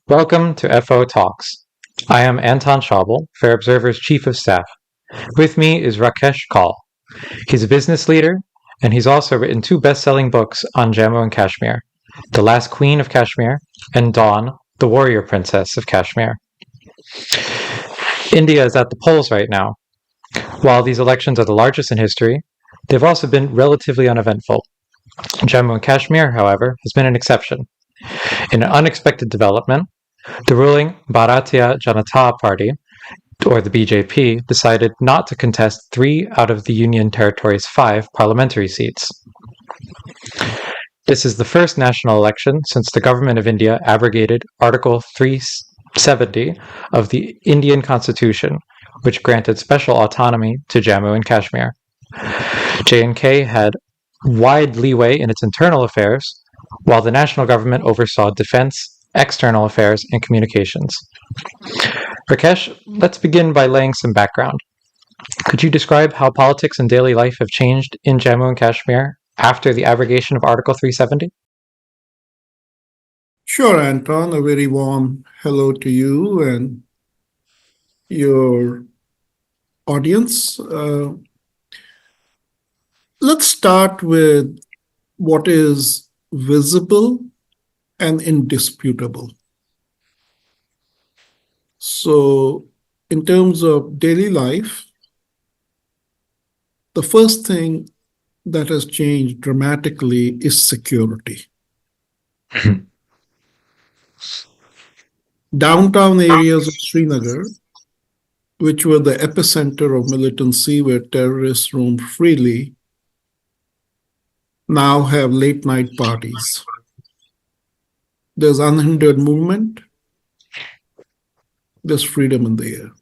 Welcome to FO Talks. I am Anton Schaubel, Fair Observer's Chief of Staff. With me is Rakesh Kaul. He's a business leader, and he's also written two best-selling books on Jammu and Kashmir, The Last Queen of Kashmir and Dawn, the Warrior Princess of Kashmir. India is at the polls right now. While these elections are the largest in history, they've also been relatively uneventful. Jammu and Kashmir, however, has been an exception. In an unexpected development, the ruling Bharatiya Janata Party, or the BJP, decided not to contest 3 out of the Union Territory's 5 parliamentary seats. This is the first national election since the Government of India abrogated Article 370 of the Indian Constitution, which granted special autonomy to Jammu and Kashmir. J&K had wide leeway in its internal affairs, while the national government oversaw defense, external affairs, and communications. Rakesh, let's begin by laying some background. Could you describe how politics and daily life have changed in Jammu and Kashmir after the abrogation of Article 370? Sure, Anton. A very warm hello to you and your audience. Let's start with what is visible and indisputable. So, in terms of daily life, the first thing that has changed dramatically is security. Downtown areas of Srinagar, which were the epicenter of militancy where terrorists roamed freely, now have late night parties. There's unhindered movement. There's freedom in the air.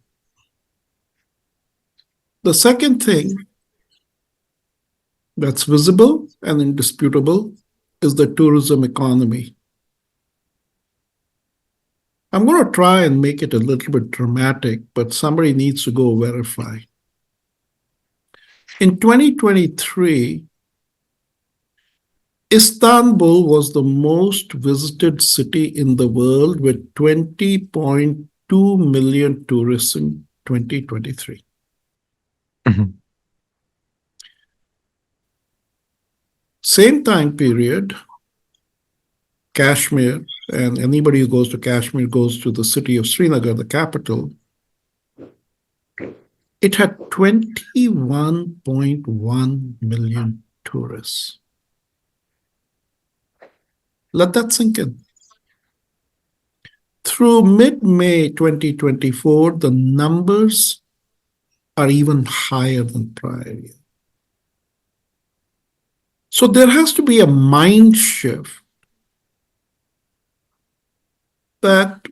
The second thing that's visible and indisputable is the tourism economy. I'm going to try and make it a little bit dramatic, but somebody needs to go verify. In 2023, Istanbul was the most visited city in the world with 20.2 million tourists in 2023. Same time period, Kashmir, and anybody who goes to Kashmir goes to the city of Srinagar, the capital, it had 21.1 million tourists. Let that sink in. Through mid-May 2024, the numbers are even higher than prior year. So there has to be a mind shift that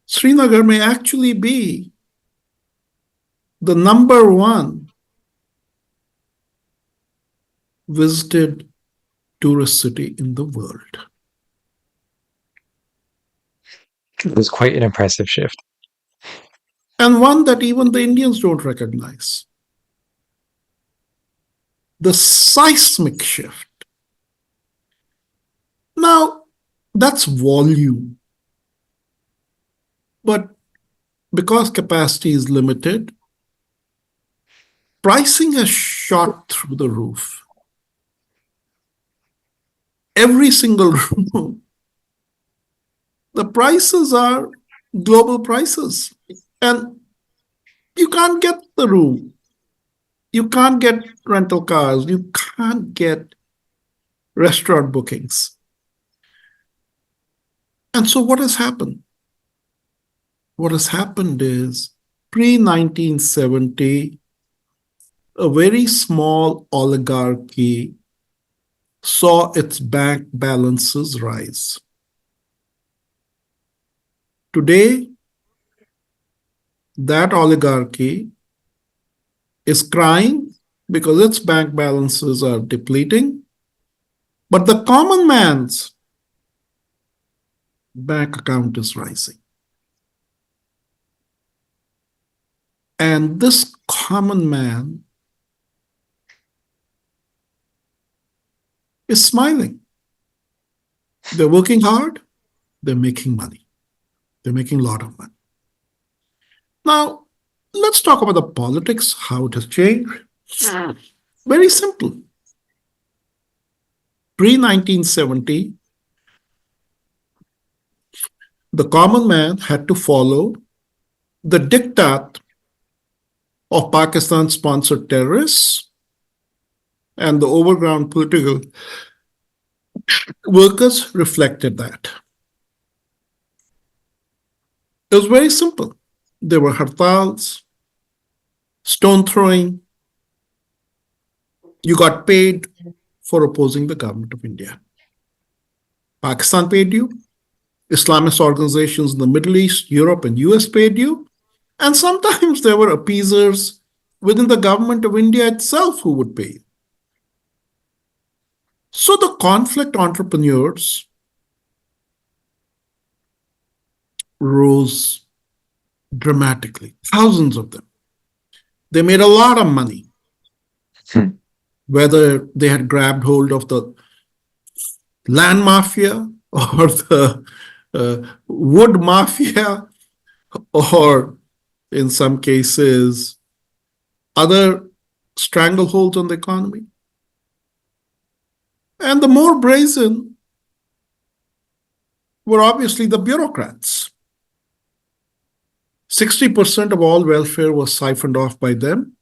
Srinagar may actually be the number one visited tourist city in the world. It was quite an impressive shift. And one that even the Indians don't recognize. The seismic shift. Now, that's volume. But because capacity is limited, pricing has shot through the roof. Every single room, the prices are global prices. And you can't get the room. You can't get rental cars. You can't get restaurant bookings. And so what has happened? What has happened is pre-1970, a very small oligarchy saw its bank balances rise. Today, that oligarchy is crying because its bank balances are depleting, but the common man's bank account is rising. And this common man is smiling. They're working hard. They're making money. They're making a lot of money. Now, let's talk about the politics, how it has changed. Very simple. Pre-1970, the common man had to follow the diktat of Pakistan-sponsored terrorists, and the overground political workers reflected that. It was very simple. There were hartals, stone throwing. You got paid for opposing the government of India. Pakistan paid you. Islamist organizations in the Middle East, Europe, and US paid you. And sometimes there were appeasers within the government of India itself who would pay you. So the conflict entrepreneurs rose dramatically, thousands of them. They made a lot of money, whether they had grabbed hold of the land mafia or the wood mafia, or in some cases, other strangleholds on the economy. And the more brazen were obviously the bureaucrats. 60% of all welfare was siphoned off by them.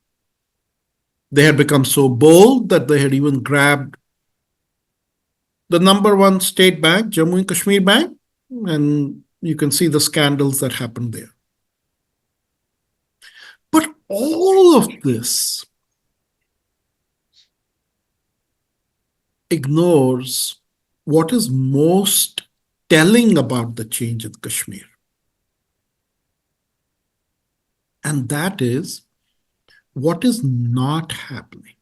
They had become so bold that they had even grabbed the number one state bank, Jammu and Kashmir Bank, and you can see the scandals that happened there. But all of this ignores what is most telling about the change in Kashmir. And that is what is not happening.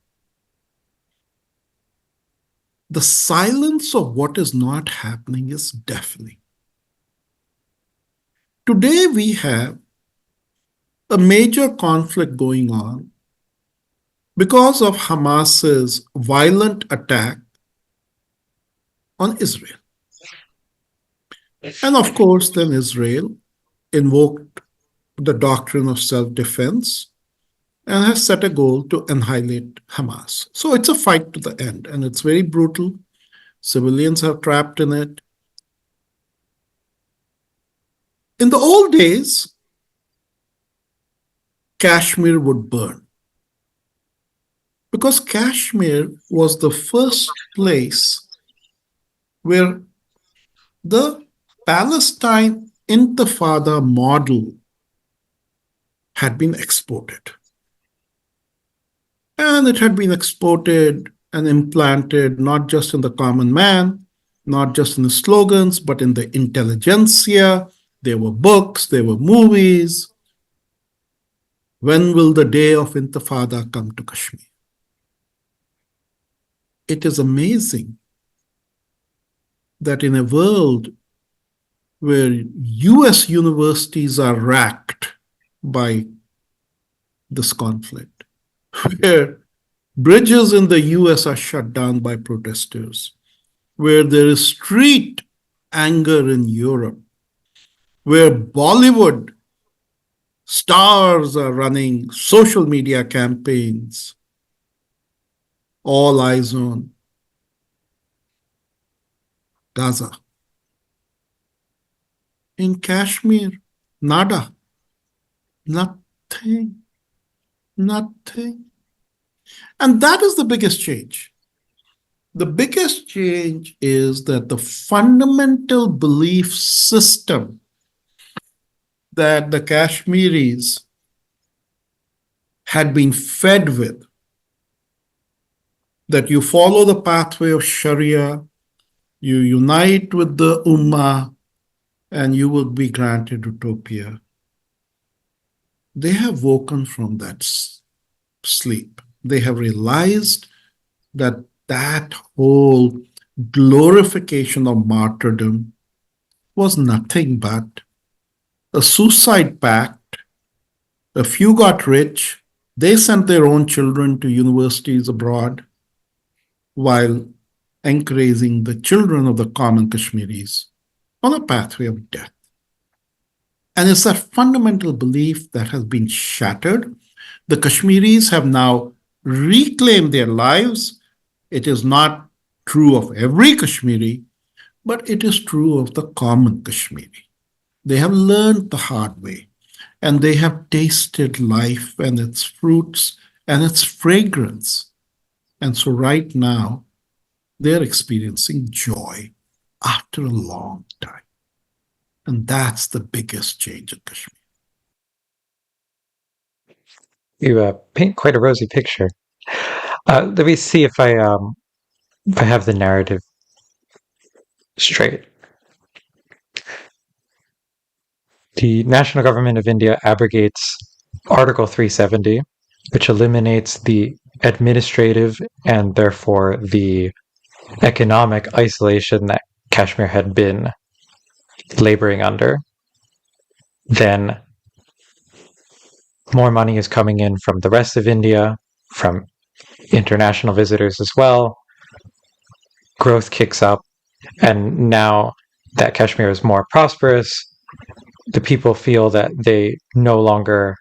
The silence of what is not happening is deafening. Today we have a major conflict going on because of Hamas's violent attack on Israel. And of course, then Israel invoked the doctrine of self-defense and has set a goal to annihilate Hamas. So it's a fight to the end, and it's very brutal. Civilians are trapped in it. In the old days, Kashmir would burn, because Kashmir was the first place where the Palestine Intifada model had been exported. And it had been exported and implanted not just in the common man, not just in the slogans, but in the intelligentsia. There were books, there were movies. When will the day of Intifada come to Kashmir? It is amazing that in a world where US universities are racked by this conflict, where bridges in the US are shut down by protesters, where there is street anger in Europe, where Bollywood stars are running social media campaigns, all eyes on Gaza. In Kashmir, nada, nothing. And that is the biggest change. The biggest change is that the fundamental belief system that the Kashmiris had been fed with, that you follow the pathway of Sharia, you unite with the Ummah, and you will be granted utopia. They have woken from that sleep. They have realized that that whole glorification of martyrdom was nothing but a suicide pact. A few got rich. They sent their own children to universities abroad while encouraging the children of the common Kashmiris on a pathway of death. And it's that fundamental belief that has been shattered. The Kashmiris have now reclaimed their lives. It is not true of every Kashmiri, but it is true of the common Kashmiri. They have learned the hard way, and they have tasted life and its fruits and its fragrance. And so right now, they're experiencing joy after a long time. And that's the biggest change in Kashmir. You paint quite a rosy picture. Let me see if I have the narrative straight. The national government of India abrogates Article 370, which eliminates the administrative and therefore the economic isolation that Kashmir had been laboring under. Then more money is coming in from the rest of India, from international visitors as well. Growth kicks up, and now that Kashmir is more prosperous, the people feel that they no longer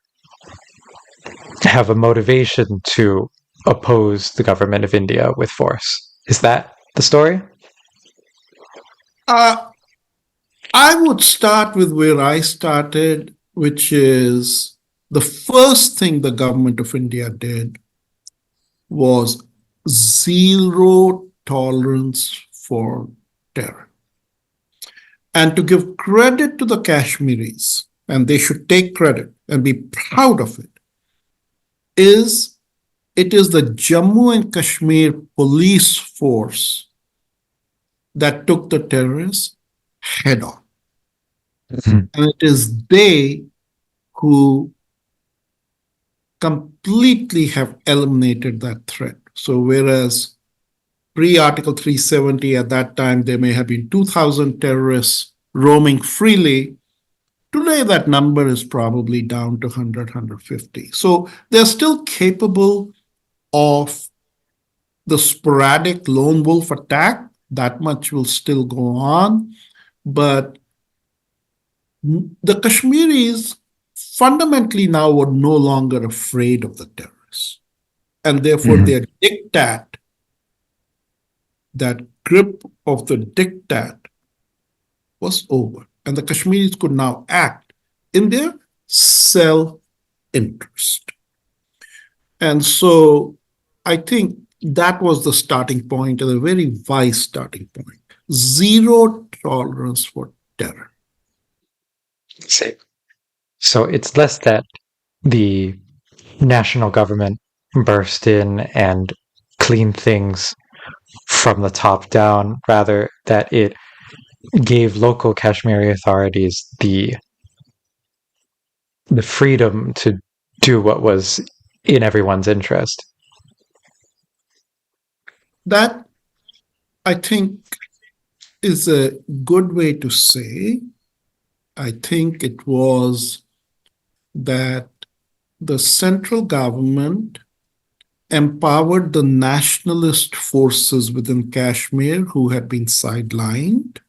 have a motivation to oppose the government of India with force. Is that the story? I would start with where I started, which is the first thing the government of India did was zero tolerance for terror. And to give credit to the Kashmiris, and they should take credit and be proud of it, it is the Jammu and Kashmir police force that took the terrorists head on. Mm-hmm. And it is they who completely have eliminated that threat. So whereas pre-Article 370 at that time, there may have been 2,000 terrorists roaming freely, today that number is probably down to 100, 150. So they're still capable of the sporadic lone wolf attack. That much will still go on. But the Kashmiris fundamentally now were no longer afraid of the terrorists. And therefore their diktat, that grip of the diktat, was over. And the Kashmiris could now act in their self-interest. And so I think that was the starting point, and a very wise starting point. Zero tolerance for terror. So it's less that the national government burst in and cleaned things from the top down, rather that it gave local Kashmiri authorities the freedom to do what was in everyone's interest. That, I think, is a good way to say. I think it was that the central government empowered the nationalist forces within Kashmir who had been sidelined,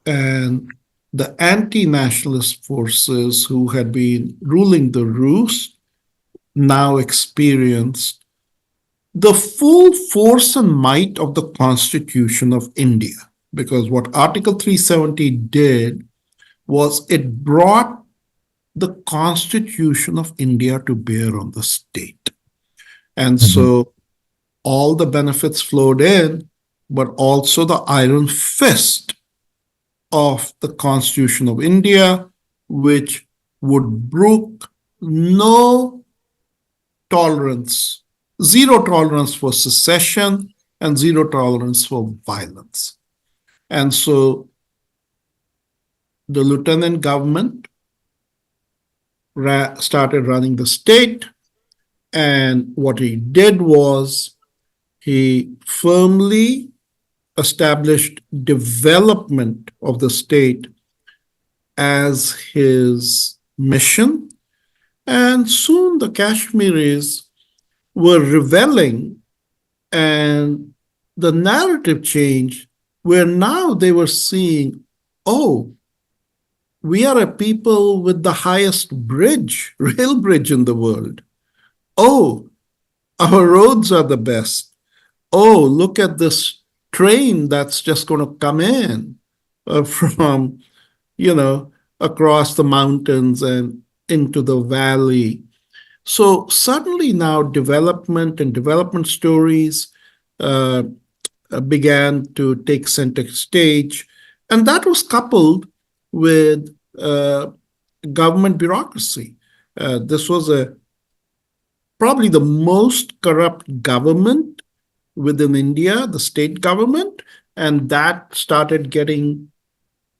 and the anti-nationalist forces who had been ruling the roost now experienced the full force and might of the Constitution of India. Because what Article 370 did was it brought the Constitution of India to bear on the state. And so all the benefits flowed in, but also the iron fist of the Constitution of India, which would brook no tolerance, zero tolerance for secession and zero tolerance for violence. And so the lieutenant government started running the state. And what he did was he firmly established development of the state as his mission. And soon the Kashmiris were reveling, and the narrative changed, where now they were seeing oh, we are a people with the highest bridge, rail bridge in the world. Oh, our roads are the best. Oh, look at this train that's just going to come in from, across the mountains and into the valley. So suddenly now development and development stories uh, began to take center stage. And that was coupled with government bureaucracy. This was probably the most corrupt government within India, the state government, and that started getting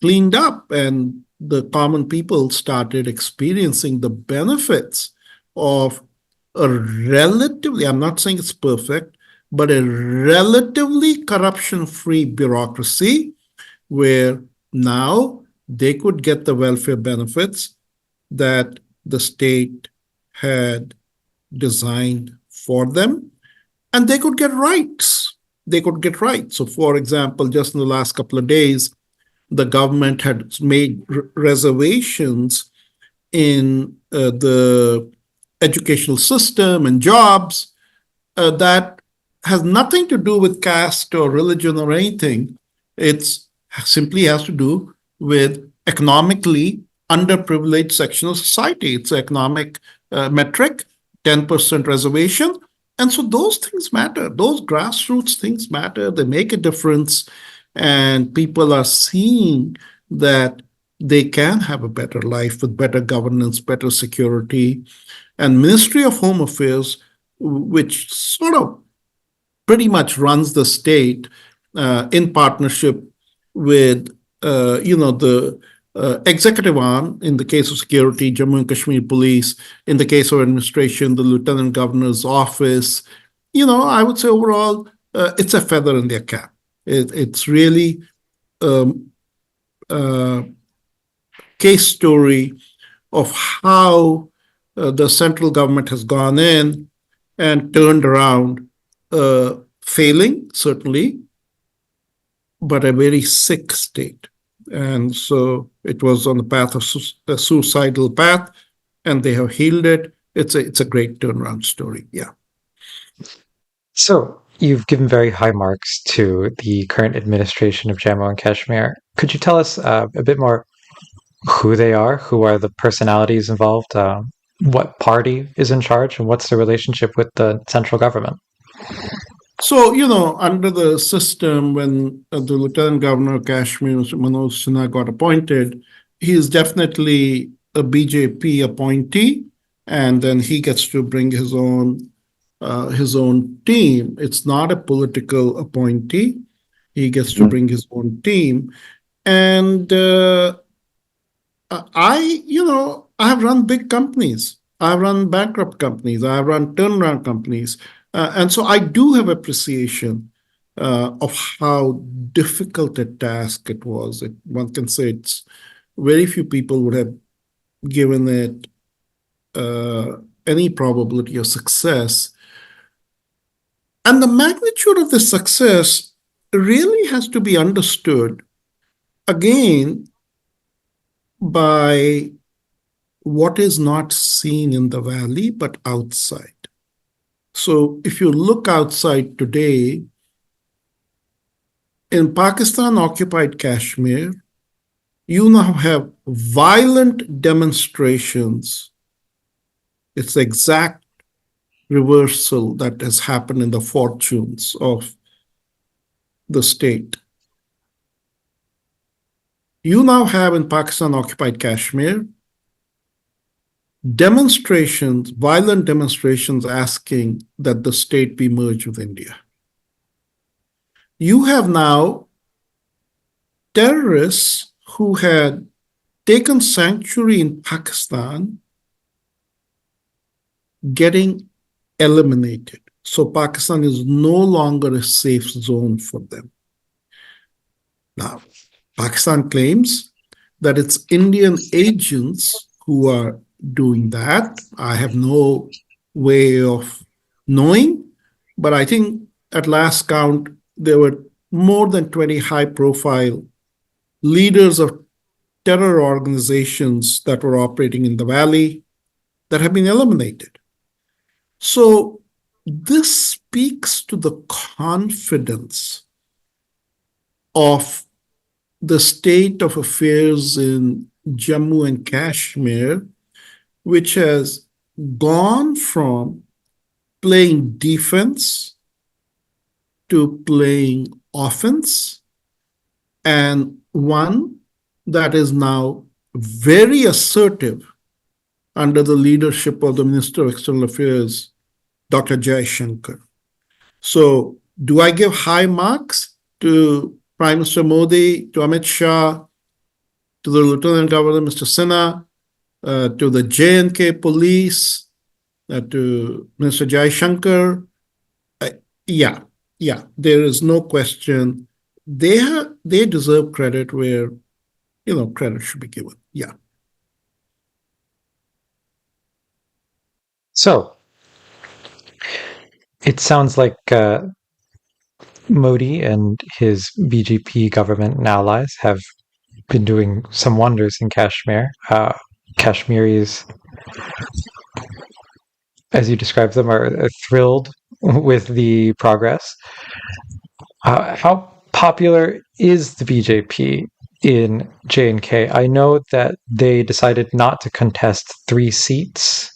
cleaned up, and the common people started experiencing the benefits of a relatively, I'm not saying it's perfect, but a relatively corruption free bureaucracy where now they could get the welfare benefits that the state had designed for them, and they could get rights. They could get rights. So, for example, just in the last couple of days, the government had made reservations in the educational system and jobs that has nothing to do with caste or religion or anything. It simply has to do with economically underprivileged section of society. It's an economic metric, 10% reservation. And so those things matter. Those grassroots things matter. They make a difference. And people are seeing that they can have a better life with better governance, better security. And Ministry of Home Affairs, which sort of pretty much runs the state in partnership with, the executive arm, in the case of security, Jammu and Kashmir Police, in the case of administration, the Lieutenant Governor's office. I would say overall, it's a feather in their cap. It's really case story of how the central government has gone in and turned around, failing, certainly, but a very sick state. And so it was on the path of a suicidal path, and they have healed it. It's a great turnaround story. Yeah. So you've given very high marks to the current administration of Jammu and Kashmir. Could you tell us a bit more who they are? Who are the personalities involved? What party is in charge, and what's the relationship with the central government? So, under the system, when the Lieutenant Governor of Kashmir, Manoj Sinha, got appointed, he is definitely a BJP appointee, and then he gets to bring his own team. It's not a political appointee. He gets to bring his own team. And I have run big companies. I've run bankrupt companies. I've run turnaround companies. And so I do have appreciation of how difficult a task it was. One can say it's very few people would have given it any probability of success. And the magnitude of the success really has to be understood, again, by what is not seen in the valley, but outside. So if you look outside today, in Pakistan-occupied Kashmir, you now have violent demonstrations. It's the exact reversal that has happened in the fortunes of the state. You now have in Pakistan-occupied Kashmir demonstrations, violent demonstrations asking that the state be merged with India. You have now terrorists who had taken sanctuary in Pakistan getting eliminated. So Pakistan is no longer a safe zone for them. Now, Pakistan claims that it's Indian agents who are doing that. I have no way of knowing, but I think at last count, there were more than 20 high-profile leaders of terror organizations that were operating in the valley that have been eliminated. So this speaks to the confidence of the state of affairs in Jammu and Kashmir, which has gone from playing defense to playing offense, and one that is now very assertive under the leadership of the Minister of External Affairs, Dr. Jaishankar. So, do I give high marks to Prime Minister Modi, to Amit Shah, to the Lieutenant Governor, Mr. Sinha, to the J&K police, to Mr. Jaishankar? Yeah, there is no question. They deserve credit where, credit should be given. Yeah. So, it sounds like Modi and his BJP government and allies have been doing some wonders in Kashmir. Kashmiris, as you describe them, are thrilled with the progress. How popular is the BJP in J&K? I know that they decided not to contest 3 seats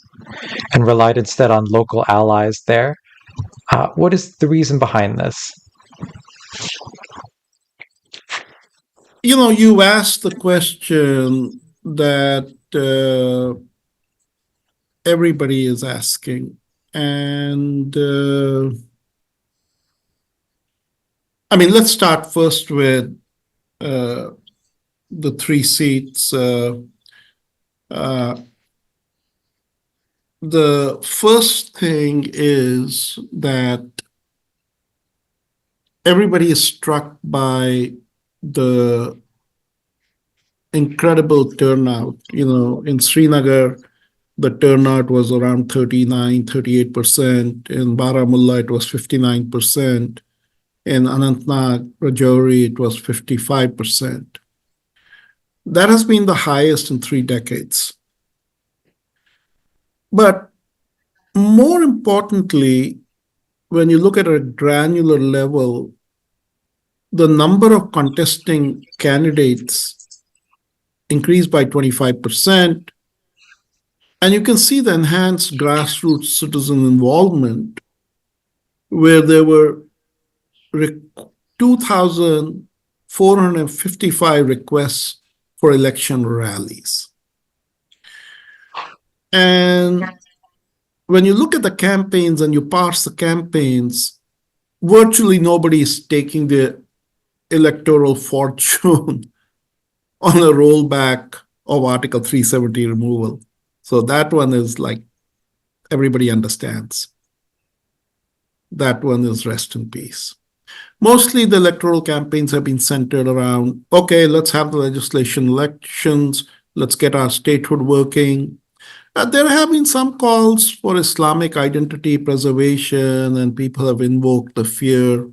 and relied instead on local allies there. What is the reason behind this? You asked the question that everybody is asking. And let's start first with the 3 seats. The first thing is that everybody is struck by the incredible turnout. In Srinagar, the turnout was around 38%. In Baramulla, it was 59%. In Anantnag, Rajouri, it was 55%. That has been the highest in 3 decades. But more importantly, when you look at a granular level, the number of contesting candidates increased by 25%. And you can see the enhanced grassroots citizen involvement, where there were 2,455 requests for election rallies. And when you look at the campaigns and you parse the campaigns, virtually nobody is taking the electoral fortune on a rollback of Article 370 removal. So that one is like, everybody understands. That one is rest in peace. Mostly the electoral campaigns have been centered around, okay, let's have the legislation elections, let's get our statehood working. There have been some calls for Islamic identity preservation, and people have invoked the fear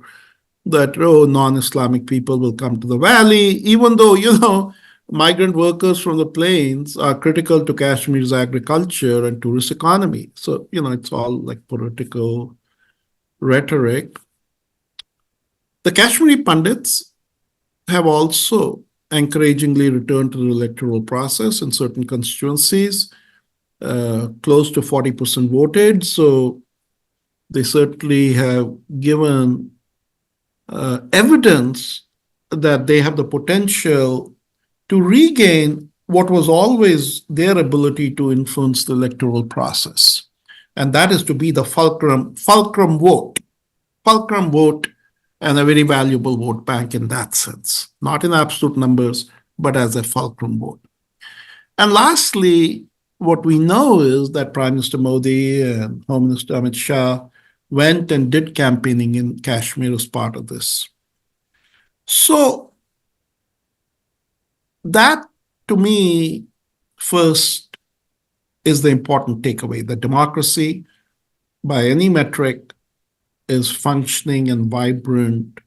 that, non-Islamic people will come to the valley, even though, migrant workers from the plains are critical to Kashmir's agriculture and tourist economy. So, it's all like political rhetoric. The Kashmiri pundits have also encouragingly returned to the electoral process in certain constituencies. Close to 40% voted. So they certainly have given evidence that they have the potential to regain what was always their ability to influence the electoral process. And that is to be the fulcrum vote. Fulcrum vote, and a very valuable vote bank in that sense. Not in absolute numbers, but as a fulcrum vote. And lastly, what we know is that Prime Minister Modi and Home Minister Amit Shah went and did campaigning in Kashmir as part of this. So that, to me, first is the important takeaway, that democracy, by any metric, is functioning and vibrant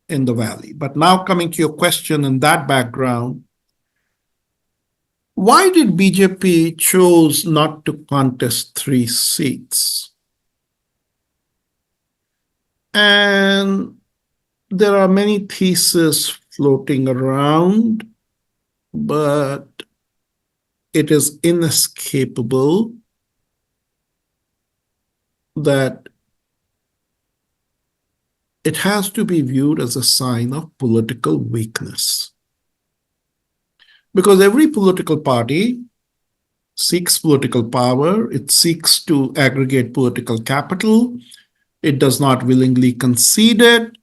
in the valley. But now coming to your question in that background, Why did BJP choose not to contest 3 seats? And there are many theses floating around, but it is inescapable that it has to be viewed as a sign of political weakness. Because every political party seeks political power, it seeks to aggregate political capital, it does not willingly concede it,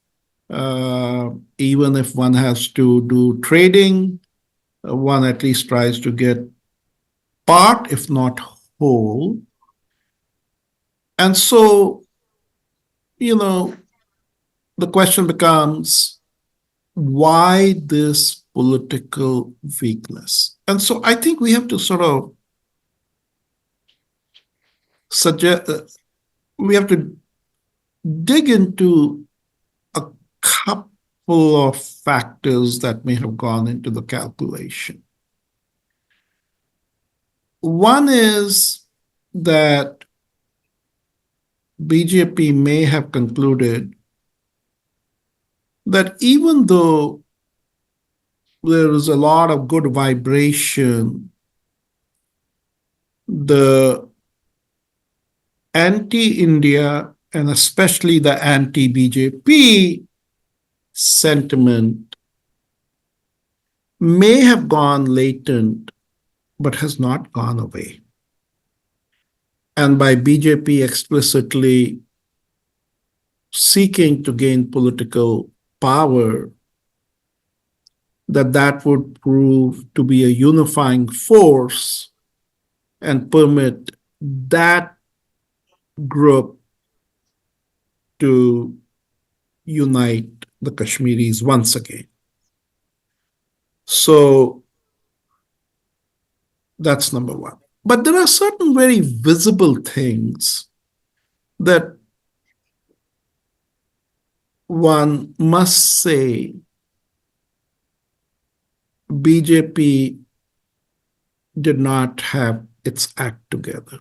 even if one has to do trading, one at least tries to get part, if not whole. And so, the question becomes, why this political weakness? And so I think we have to sort of we have to dig into a couple of factors that may have gone into the calculation. One is that BJP may have concluded that even though there is a lot of good vibration, the anti-India and especially the anti-BJP sentiment may have gone latent, but has not gone away. And by BJP explicitly seeking to gain political power, that would prove to be a unifying force and permit that group to unite the Kashmiris once again. So that's number one. But there are certain very visible things that one must say BJP did not have its act together.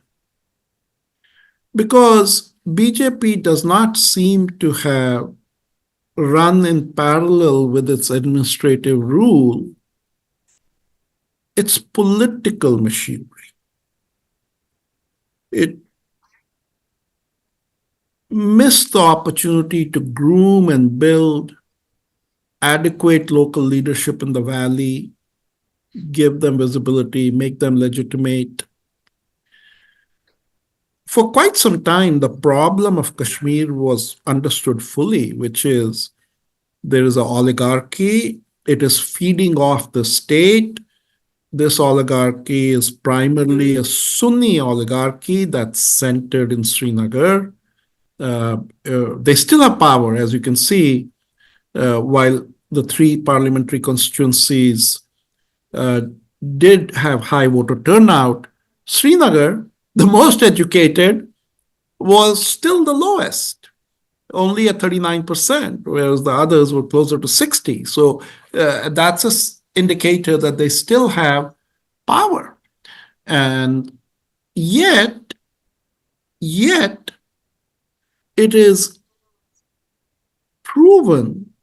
Because BJP does not seem to have run in parallel with its administrative rule its political machinery. It missed the opportunity to groom and build adequate local leadership in the valley, give them visibility, make them legitimate. For quite some time, the problem of Kashmir was understood fully, which is there is an oligarchy, it is feeding off the state. This oligarchy is primarily a Sunni oligarchy that's centered in Srinagar. They still have power, as you can see, while the 3 parliamentary constituencies did have high voter turnout. Srinagar, the most educated, was still the lowest, only at 39%, whereas the others were closer to 60%. So that's an indicator that they still have power. And yet, it is proven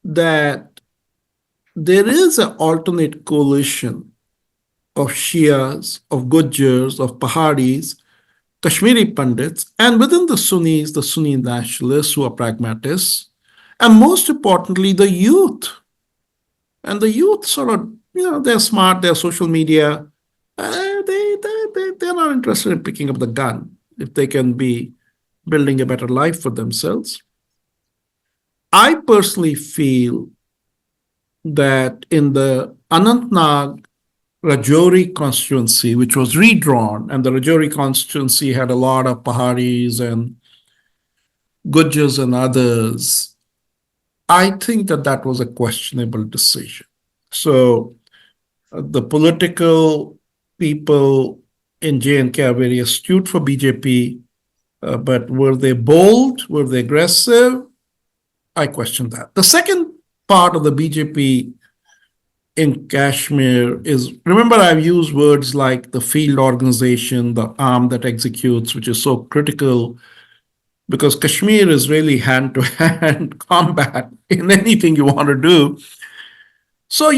that there is an alternate coalition of Shias, of Gujars, of Paharis, Kashmiri Pandits, and within the Sunnis, the Sunni nationalists who are pragmatists, and most importantly, the youth. And the youth sort of, they're smart, they're social media. They're not interested in picking up the gun if they can be building a better life for themselves. I personally feel that in the Anantnag Rajouri constituency, which was redrawn, and the Rajouri constituency had a lot of Paharis and Gujars and others, I think that was a questionable decision. So the political people in J&K are very astute for BJP, but were they bold? Were they aggressive? I question that. The second part of the BJP in Kashmir is, remember, I've used words like the field organization, the arm that executes, which is so critical because Kashmir is really hand to hand combat in anything you want to do. So,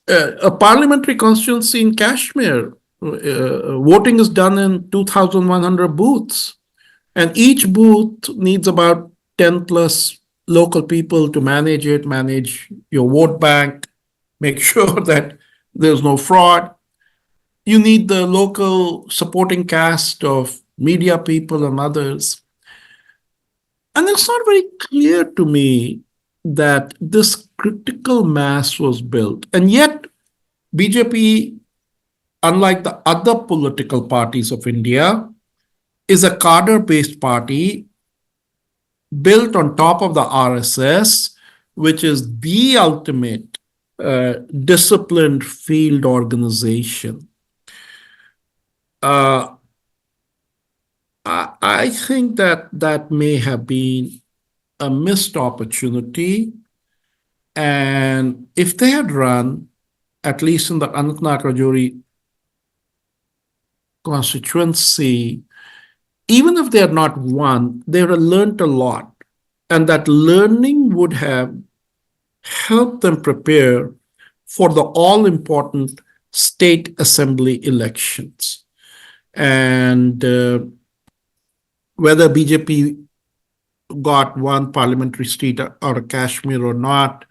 a parliamentary constituency in Kashmir, voting is done in 2,100 booths, and each booth needs about 10 plus local people to manage it, manage your vote bank, make sure that there's no fraud. You need the local supporting cast of media people and others. And it's not very clear to me that this critical mass was built. And yet, BJP, unlike the other political parties of India, is a cadre based party built on top of the RSS, which is the ultimate disciplined field organization. I think that may have been a missed opportunity. And if they had run, at least in the Anantnag Rajouri constituency, even if they had not won, they would have learned a lot. And that learning would have helped them prepare for the all important state assembly elections. And whether BJP got one parliamentary seat out of Kashmir or not,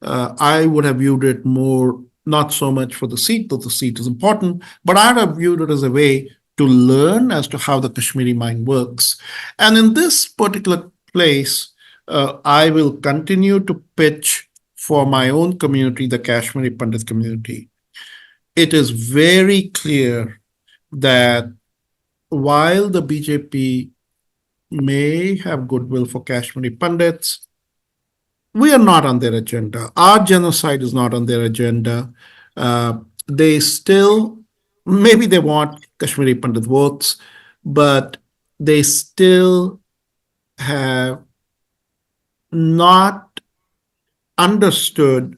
I would have viewed it more, not so much for the seat, though the seat is important, but I would have viewed it as a way to learn as to how the Kashmiri mind works. And in this particular place, I will continue to pitch for my own community, the Kashmiri Pandit community. It is very clear that while the BJP may have goodwill for Kashmiri Pandits, we are not on their agenda. Our genocide is not on their agenda. They still, maybe they want Kashmiri Pandit votes, but they still have not understood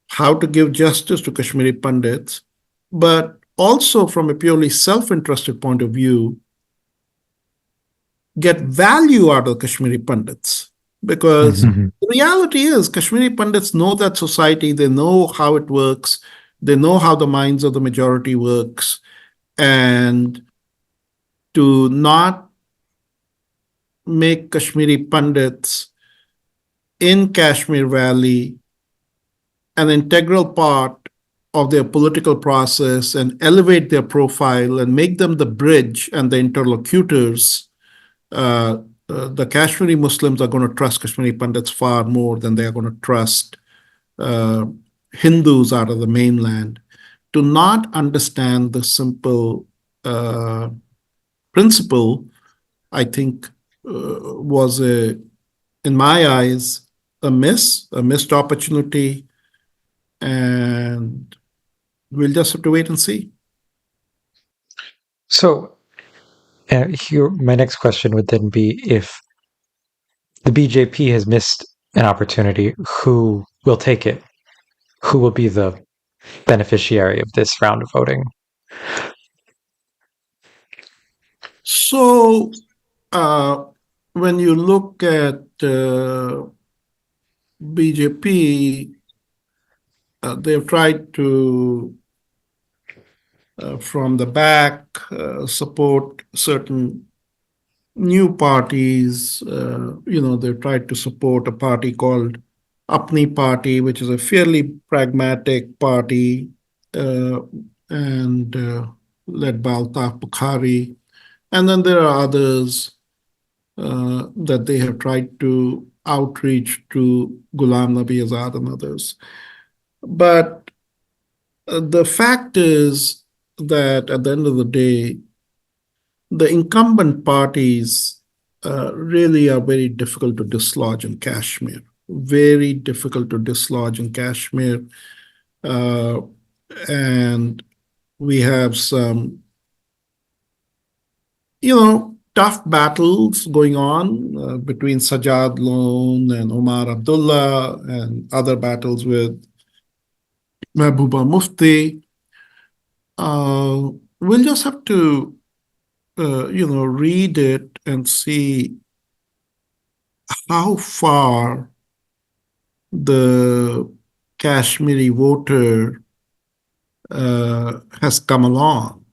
how to give justice to Kashmiri Pandits, but also from a purely self-interested point of view, get value out of Kashmiri Pandits. Because the reality is, Kashmiri Pandits know that society, they know how it works, they know how the minds of the majority works, and to not make Kashmiri Pandits in Kashmir Valley an integral part of their political process and elevate their profile and make them the bridge and the interlocutors, the Kashmiri Muslims are going to trust Kashmiri Pandits far more than they are going to trust Hindus out of the mainland. To not understand the simple principle, I think, was in my eyes, a missed opportunity, and we'll just have to wait and see. So, here, my next question would then be, if the BJP has missed an opportunity, who will take it? Who will be the beneficiary of this round of voting? So, when you look at BJP, they've tried to, from the back, support certain new parties. They've tried to support a party called Apni Party, which is a fairly pragmatic party, and led by Altaf Bukhari. And then there are others that they have tried to outreach to Ghulam Nabi Azad and others. But the fact is that at the end of the day, the incumbent parties really are very difficult to dislodge in Kashmir. Very difficult to dislodge in Kashmir. And we have some, tough battles going on between Sajad Lone and Omar Abdullah and other battles with Mehbooba Mufti. We'll just have to, read it and see how far the Kashmiri voter has come along.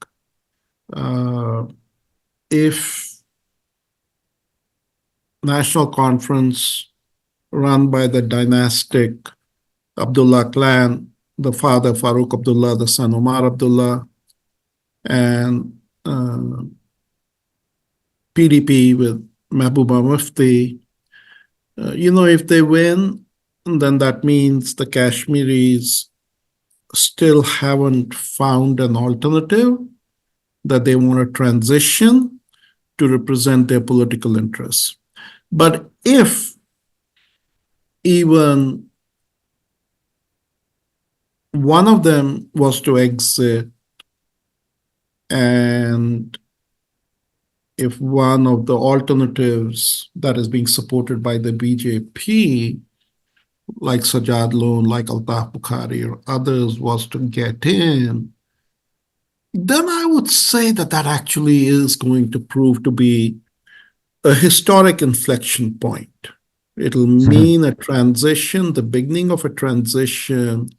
If National Conference run by the dynastic Abdullah clan, the father Farooq Abdullah, the son Omar Abdullah, and PDP with Mehbooba Mufti, if they win, then that means the Kashmiris still haven't found an alternative that they want to transition to represent their political interests. But if even one of them was to exit, and if one of the alternatives that is being supported by the BJP, like Sajad Lone, like Altaf Bukhari or others, was to get in, then I would say that that actually is going to prove to be a historic inflection point. It'll mean a transition, the beginning of a transition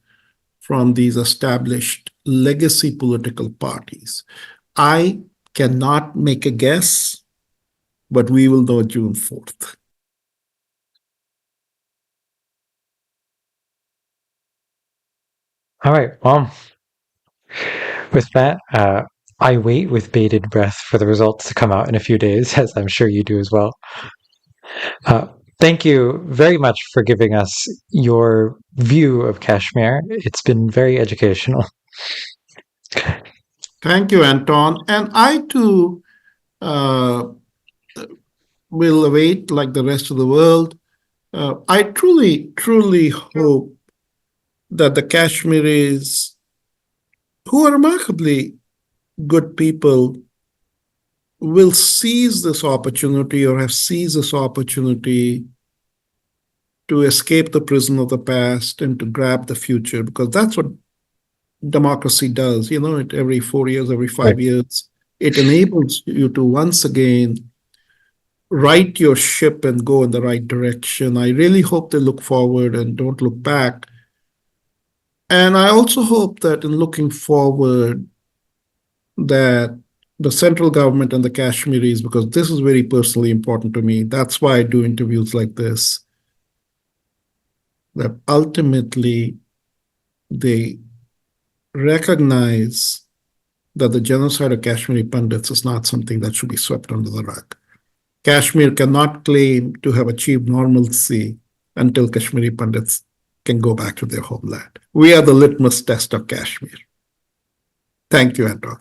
from these established legacy political parties. I cannot make a guess, but we will know June 4th. All right. Well, with that, I wait with bated breath for the results to come out in a few days, as I'm sure you do as well. Thank you very much for giving us your view of Kashmir. It's been very educational. Thank you, Anton. And I too will await, like the rest of the world. I truly, truly hope that the Kashmiris, who are remarkably good people, will seize this opportunity or have seized this opportunity to escape the prison of the past and to grab the future, because that's what democracy does. Every 4 years, every 5 years, it enables you to once again right your ship and go in the right direction. I really hope they look forward and don't look back. And I also hope that in looking forward, that the central government and the Kashmiris, because this is very personally important to me, that's why I do interviews like this, that ultimately they recognize that the genocide of Kashmiri Pandits is not something that should be swept under the rug. Kashmir cannot claim to have achieved normalcy until Kashmiri Pandits can go back to their homeland. We are the litmus test of Kashmir. Thank you, Anton.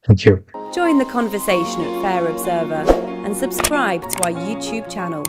Thank you. Join the conversation at Fair Observer and subscribe to our YouTube channel.